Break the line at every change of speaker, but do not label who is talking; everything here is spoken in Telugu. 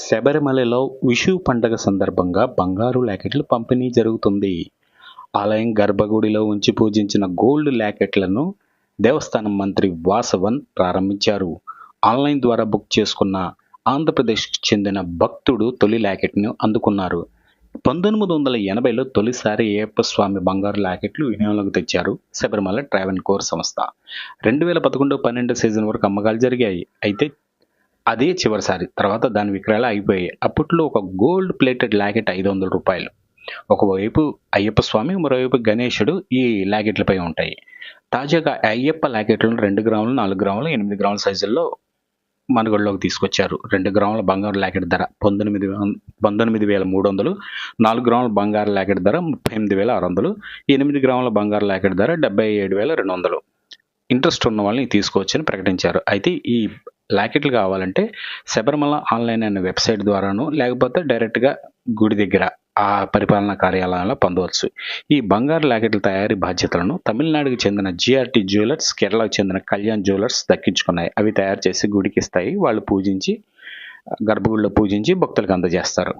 శబరిమలలో విషు పండగ సందర్భంగా బంగారు లాకెట్లు పంపిణీ జరుగుతుంది. ఆలయం గర్భగుడిలో ఉంచి పూజించిన గోల్డ్ లాకెట్లను దేవస్థానం మంత్రి వాసవన్ ప్రారంభించారు. ఆన్లైన్ ద్వారా బుక్ చేసుకున్న ఆంధ్రప్రదేశ్కు చెందిన భక్తుడు తొలి లాకెట్ను అందుకున్నారు. 1980లో తొలిసారి అయ్యప్ప స్వామి బంగారు లాకెట్లు వినియోగంలోకి తెచ్చారు శబరిమల ట్రావెన్ కోర్ సంస్థ. 2011-12 సీజన్ వరకు అమ్మకాలు జరిగాయి. అయితే అదే చివరిసారి. తర్వాత దాని విక్రయాలు ఆగిపోయాయి. అప్పట్లో ఒక గోల్డ్ ప్లేటెడ్ లాకెట్ రూ. 500. ఒకవైపు అయ్యప్ప స్వామి, మరోవైపు గణేశుడు ఈ లాకెట్లపై ఉంటాయి. తాజాగా అయ్యప్ప లాకెట్లను 2 గ్రాములు, 4 గ్రాములు, 8 గ్రాముల సైజుల్లో మనుగడలోకి తీసుకొచ్చారు. 2 గ్రాముల బంగారు లాకెట్ ధర 19,300, 4 గ్రాముల బంగారు లాకెట్ ధర 38,600, 8 గ్రాముల బంగారు లాకెట్ ధర 77,200. ఇంట్రెస్ట్ ఉన్న వాళ్ళని తీసుకోవచ్చని ప్రకటించారు. అయితే ఈ లాకెట్లు కావాలంటే శబరిమల ఆన్లైన్ అనే వెబ్సైట్ ద్వారాను, లేకపోతే డైరెక్ట్గా గుడి దగ్గర ఆ పరిపాలనా కార్యాలయంలో పొందవచ్చు. ఈ బంగారు లాకెట్ల తయారీ బాధ్యతలను తమిళనాడుకు చెందిన జిఆర్టీ జ్యువెలర్స్, కేరళకు చెందిన కళ్యాణ్ జ్యువెలర్స్ దక్కించుకున్నాయి. అవి తయారు చేసి గుడికి ఇస్తాయి. వాళ్ళు పూజించి, గర్భగుడిలో పూజించి భక్తులకు అందజేస్తారు.